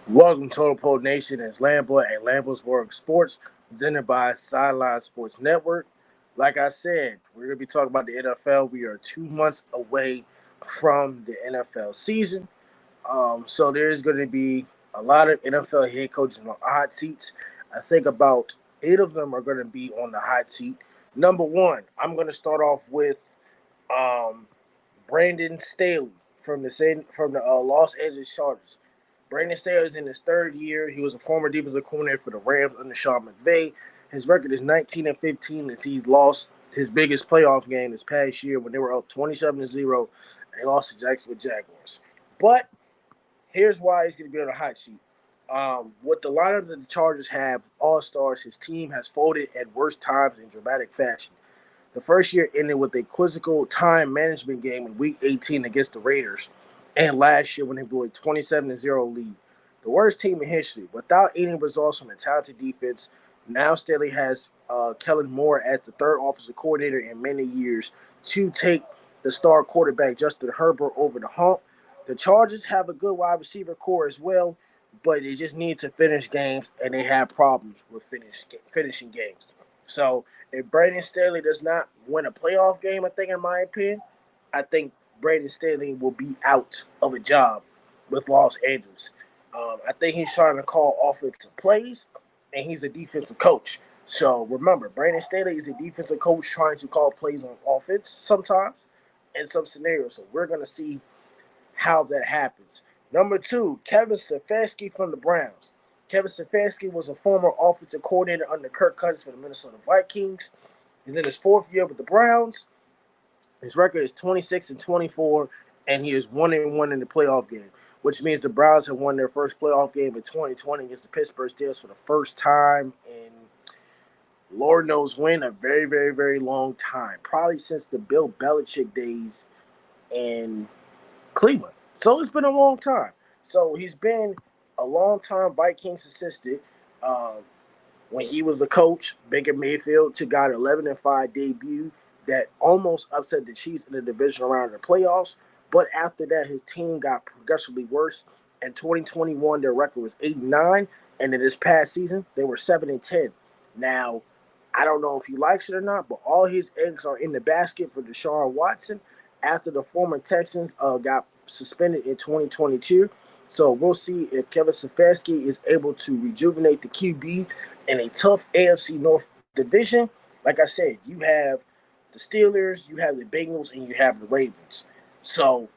Welcome, Total Pro Nation. It's Lambo and Lambo's World Sports, presented by Sideline Sports Network. Like I said, we're going to be talking about the NFL. We are 2 months away from the NFL season. So there's going to be a lot of NFL head coaches on hot seats. I think about eight of them are going to be on the hot seat. Number one, I'm going to start off with um, Brandon Staley from the Los Angeles Chargers. Brandon Staley is in his third year. He was a former defensive coordinator for the Rams under Sean McVay. His record is 19-15 as he's lost his biggest playoff game this past year when they were up 27-0 and they lost to Jacksonville Jaguars. But here's why he's going to be on the hot seat. With the lineup that the Chargers have, all stars, his team has folded at worst times in dramatic fashion. The first year ended with a quizzical time management game in Week 18 against the Raiders, and last year when they blew a 27-0 lead. The worst team in history. Without any results from a talented defense, now Staley has Kellen Moore as the third offensive coordinator in many years to take the star quarterback Justin Herbert over the hump. The Chargers have a good wide receiver core as well, but they just need to finish games, and they have problems with finishing games. So if Brandon Staley does not win a playoff game, I think, in my opinion, I think Brandon Staley will be out of a job with Los Angeles. I think he's trying to call offensive plays, and he's a defensive coach. So remember, Brandon Staley is a defensive coach trying to call plays on offense sometimes in some scenarios. So we're going to see how that happens. Number two, Kevin Stefanski from the Browns. Kevin Stefanski was a former offensive coordinator under Kirk Cousins for the Minnesota Vikings. He's in his fourth year with the Browns. His record is 26-24, and he is 1-1 in the playoff game, which means the Browns have won their first playoff game in 2020 against the Pittsburgh Steelers for the first time in Lord knows when, a very, very, very long time. Probably since the Bill Belichick days in Cleveland. So it's been a long time. So he's been a long time Vikings assistant. Um, when he was the coach, Baker Mayfield took out 11-5 debut that almost upset the Chiefs in the divisional round of the playoffs. But after that, his team got progressively worse. In 2021, their record was 8-9, and in this past season, they were 7-10. Now, I don't know if he likes it or not, but all his eggs are in the basket for Deshaun Watson after the former Texans got suspended in 2022. So we'll see if Kevin Stefanski is able to rejuvenate the QB in a tough AFC North division. Like I said, you have the Steelers, you have the Bengals, and you have the Ravens. So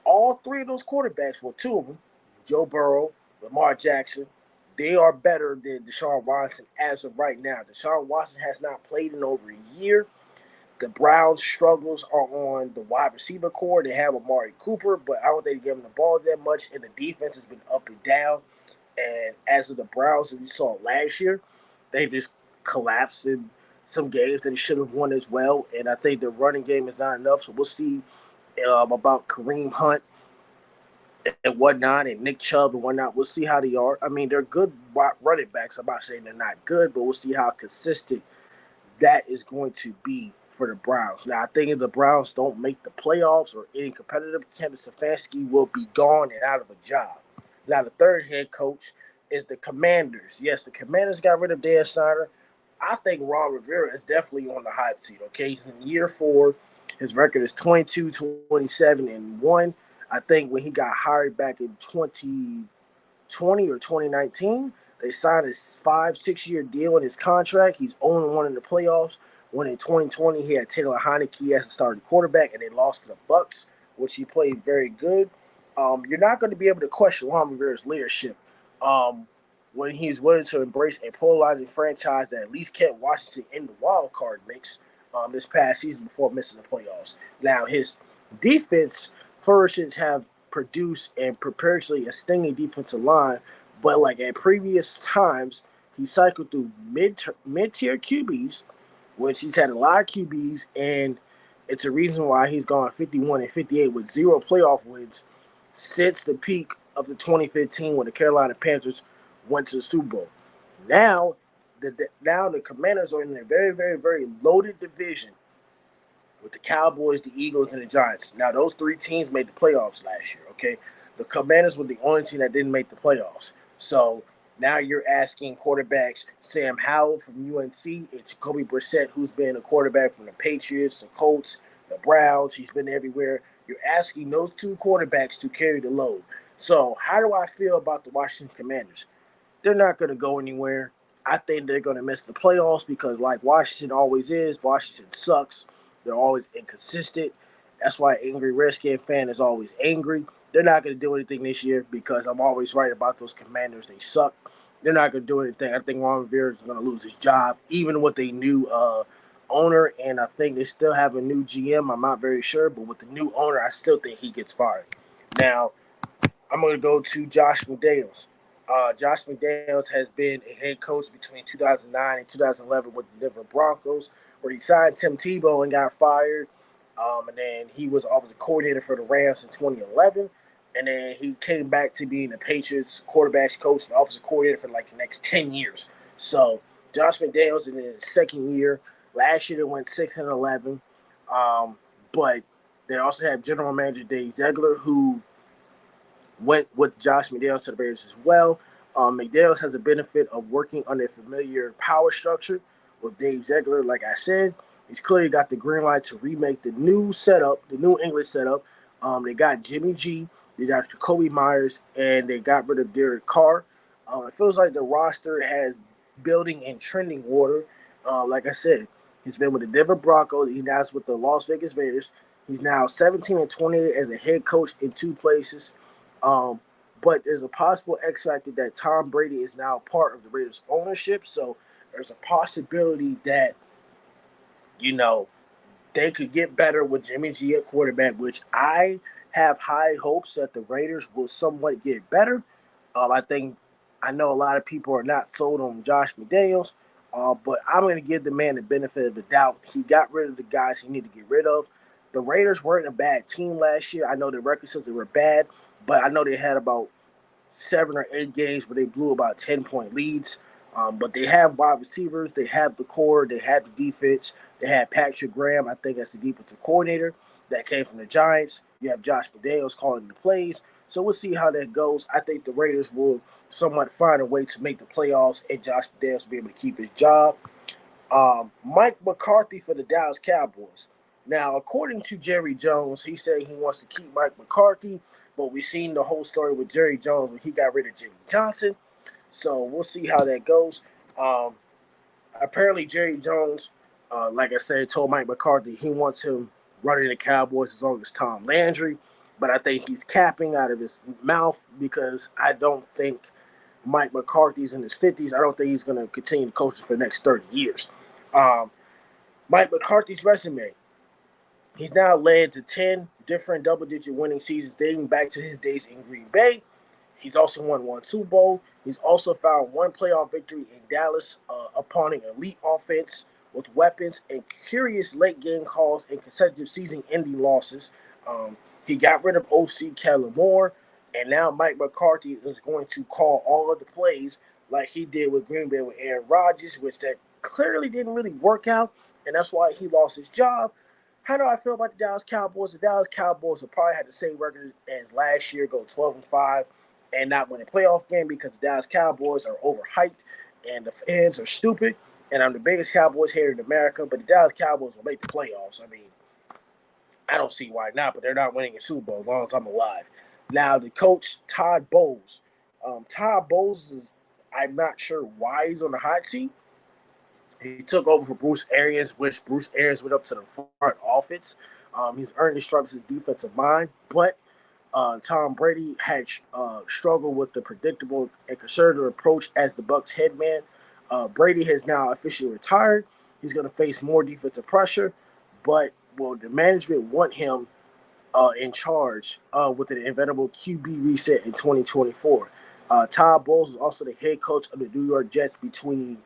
all three of those quarterbacks, well, two of them, Joe Burrow, Lamar Jackson, they are better than Deshaun Watson as of right now. Deshaun Watson has not played in over a year. The Browns' struggles are on the wide receiver core. They have Amari Cooper, but I don't think they give him the ball that much, and the defense has been up and down. And as of the Browns that we saw last year, they just collapsed in some games that they should have won as well. And I think the running game is not enough. So we'll see about Kareem Hunt and whatnot, and Nick Chubb and whatnot. We'll see how they are. I mean, they're good running backs. I'm not saying they're not good, but we'll see how consistent that is going to be for the Browns. Now, I think if the Browns don't make the playoffs or any competitive, Kevin Stefanski will be gone and out of a job. Now, the third head coach is the Commanders. Yes, the Commanders got rid of Dan Snyder. I think Ron Rivera is definitely on the hot seat, okay? He's in year four. His record is 22-27-1. I think when he got hired back in 2020 or 2019, they signed a 5-6 year deal in his contract. He's only one in the playoffs. When in 2020 he had Taylor Heineke as a starting quarterback, and they lost to the Bucks, which he played very good. You're not going to be able to question Ron Rivera's leadership um, when he's willing to embrace a polarizing franchise that at least kept Washington in the wild card mix this past season before missing the playoffs. Now his defense flourishes have produced and precariously a stinging defensive line, but like at previous times, he cycled through mid-tier QBs, which he's had a lot of QBs, and it's a reason why he's gone 51-58 with zero playoff wins since the peak of the 2015 when the Carolina Panthers went to the Super Bowl. Now, the Commanders are in a very, very, very loaded division with the Cowboys, the Eagles, and the Giants. Now, those three teams made the playoffs last year, okay? The Commanders were the only team that didn't make the playoffs. So now you're asking quarterbacks Sam Howell from UNC and Jacoby Brissett, who's been a quarterback from the Patriots, the Colts, the Browns. He's been everywhere. You're asking those two quarterbacks to carry the load. So how do I feel about the Washington Commanders? They're not going to go anywhere. I think they're going to miss the playoffs because, like Washington always is, Washington sucks. They're always inconsistent. That's why Angry Redskin fan is always angry. They're not going to do anything this year because I'm always right about those Commanders. They suck. They're not going to do anything. I think Ron Rivera is going to lose his job, even with a new owner, and I think they still have a new GM. I'm not very sure, but with the new owner, I still think he gets fired. Now, I'm going to go to Josh McDaniels. Josh McDaniels has been a head coach between 2009 and 2011 with the Denver Broncos, where he signed Tim Tebow and got fired. And then he was offensive coordinator for the Rams in 2011. And then he came back to being the Patriots quarterbacks coach and offensive coordinator for like the next 10 years. So Josh McDaniels in his second year. Last year they went 6-11. But they also have general manager Dave Ziegler, who went with Josh McDaniels to the Raiders as well. McDaniels has the benefit of working under a familiar power structure with Dave Ziegler. Like I said, he's clearly got the green light to remake the new setup, the New England setup. They got Jimmy G, they got Jacoby Myers, and they got rid of Derek Carr. It feels like the roster has building and trending water. Like I said, he's been with the Denver Broncos. He's now with the Las Vegas Raiders. He's now 17-28 as a head coach in two places. But there's a possible X factor that Tom Brady is now part of the Raiders ownership. So there's a possibility that, they could get better with Jimmy G at quarterback, which I have high hopes that the Raiders will somewhat get better. I know a lot of people are not sold on Josh McDaniels, but I'm going to give the man the benefit of the doubt. He got rid of the guys he needed to get rid of. The Raiders weren't a bad team last year. I know the record says they were bad, but I know they had about 7 or 8 games where they blew about 10-point leads. But they have wide receivers. They have the core. They have the defense. They had Patrick Graham, I think, as the defensive coordinator that came from the Giants. You have Josh McDaniels calling the plays. So we'll see how that goes. I think the Raiders will somewhat find a way to make the playoffs, and Josh McDaniels will be able to keep his job. Mike McCarthy for the Dallas Cowboys. Now, according to Jerry Jones, he said he wants to keep Mike McCarthy, but we've seen the whole story with Jerry Jones when he got rid of Jimmy Johnson. So we'll see how that goes. Apparently, Jerry Jones, like I said, told Mike McCarthy he wants him running the Cowboys as long as Tom Landry. But I think he's capping out of his mouth because I don't think Mike McCarthy's in his 50s. I don't think he's going to continue to coach for the next 30 years. Mike McCarthy's resume. He's now led to 10 different double-digit winning seasons dating back to his days in Green Bay. He's also won 1 Super Bowl. He's also found 1 playoff victory in Dallas upon an elite offense with weapons and curious late-game calls and consecutive season-ending losses. He got rid of OC Kellen Moore, and now Mike McCarthy is going to call all of the plays like he did with Green Bay with Aaron Rodgers, which that clearly didn't really work out, and that's why he lost his job. How do I feel about the Dallas Cowboys? The Dallas Cowboys will probably have the same record as last year, go 12-5, and not win a playoff game because the Dallas Cowboys are overhyped and the fans are stupid. And I'm the biggest Cowboys hater in America, but the Dallas Cowboys will make the playoffs. I mean, I don't see why not, but they're not winning a Super Bowl as long as I'm alive. Now, the coach, Todd Bowles. Todd Bowles is, I'm not sure why he's on the hot seat. He took over for Bruce Arians, which Bruce Arians went up to the front office. He's earned his stripes as defensive mind, but Tom Brady had struggled with the predictable and conservative approach as the Bucs head man. Brady has now officially retired. He's going to face more defensive pressure, but will the management want him in charge with an inevitable QB reset in 2024? Todd Bowles is also the head coach of the New York Jets between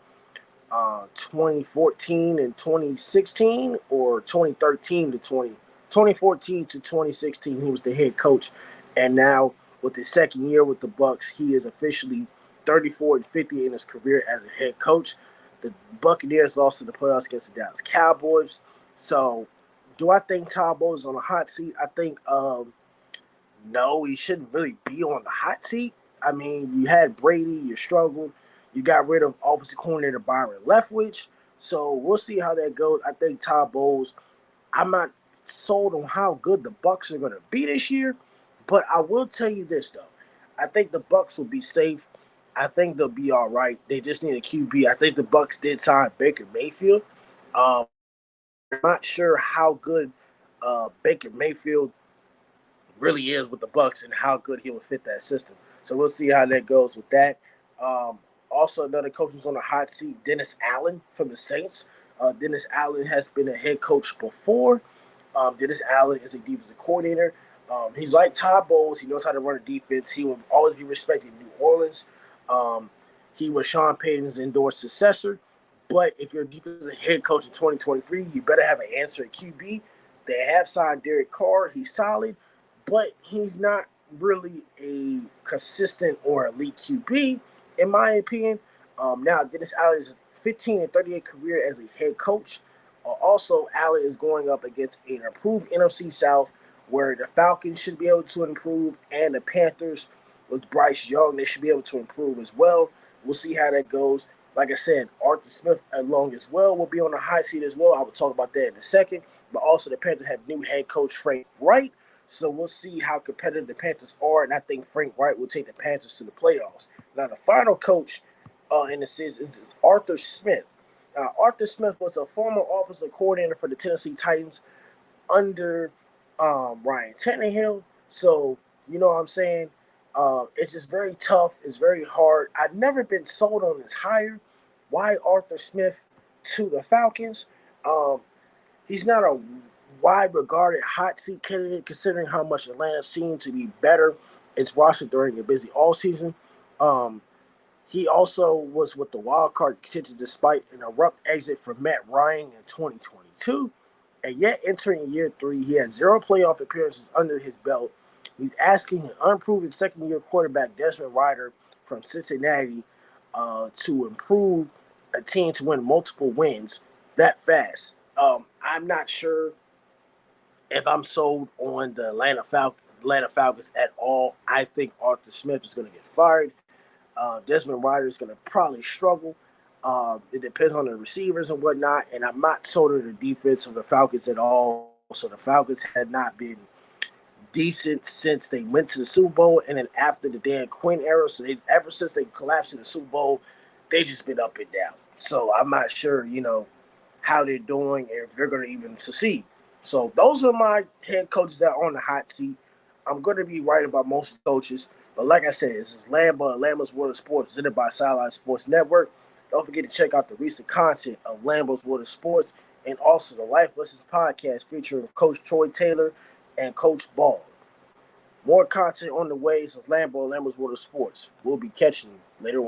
2014 and 2016, or 2014 to 2016. He was the head coach, and now with his second year with the Bucs, he is officially 34-50 in his career as a head coach. The Buccaneers lost in the playoffs against the Dallas Cowboys. So, do I think Todd Bowles is on a hot seat? I think no, he shouldn't really be on the hot seat. I mean, you had Brady, you struggled. You got rid of offensive coordinator Byron Leftwich. So we'll see how that goes. I think Todd Bowles, I'm not sold on how good the Bucs are going to be this year, but I will tell you this though. I think the Bucs will be safe. I think they'll be all right. They just need a QB. I think the Bucs did sign Baker Mayfield. Um, I'm not sure how good Baker Mayfield really is with the Bucs and how good he will fit that system. So we'll see how that goes with that. Um, Also, another coach who's on the hot seat, Dennis Allen from the Saints. Dennis Allen has been a head coach before. Dennis Allen is a defensive coordinator. He's like Todd Bowles. He knows how to run a defense. He will always be respected in New Orleans. Um, he was Sean Payton's endorsed successor. But if you're a defensive head coach in 2023, you better have an answer at QB. They have signed Derek Carr. He's solid, but he's not really a consistent or elite QB, in my opinion. Now, Dennis Allen is a 15 and 38 career as a head coach. Also, Allen is going up against an improved NFC South where the Falcons should be able to improve and the Panthers with Bryce Young, they should be able to improve as well. We'll see how that goes. Like I said, Arthur Smith along as well will be on the high seat as well. I will talk about that in a second. But also the Panthers have new head coach Frank Wright. So we'll see how competitive the Panthers are. And I think Frank Wright will take the Panthers to the playoffs. Now, the final coach in the season is Arthur Smith. Arthur Smith was a former offensive coordinator for the Tennessee Titans under Ryan Tannehill. So, you know what I'm saying? It's just very tough. It's very hard. I've never been sold on this hire. Why Arthur Smith to the Falcons? He's not a wide regarded hot seat candidate considering how much Atlanta seemed to be better its roster during a busy all season. Um, he also was with the wild card contention despite an abrupt exit from Matt Ryan in 2022. And yet, entering year three, he has 0 playoff appearances under his belt. He's asking an unproven second-year quarterback Desmond Ridder from Cincinnati to improve a team to win multiple wins that fast. I'm not sure if I'm sold on the Atlanta Falcons at all. I think Arthur Smith is going to get fired. Desmond Ridder is going to probably struggle. It depends on the receivers and whatnot. And I'm not sold on the defense of the Falcons at all. So the Falcons had not been decent since they went to the Super Bowl and then after the Dan Quinn era. So ever since they collapsed in the Super Bowl, they just been up and down. So I'm not sure, how they're doing and if they're going to even succeed. So those are my head coaches that are on the hot seat. I'm going to be right about most coaches. But like I said, this is Lambo and Lambo's World of Sports, presented by Sideline Sports Network. Don't forget to check out the recent content of Lambo's World of Sports and also the Life Lessons podcast featuring Coach Troy Taylor and Coach Ball. More content on the way since Lambo and Lambo's World of Sports. We'll be catching you later on.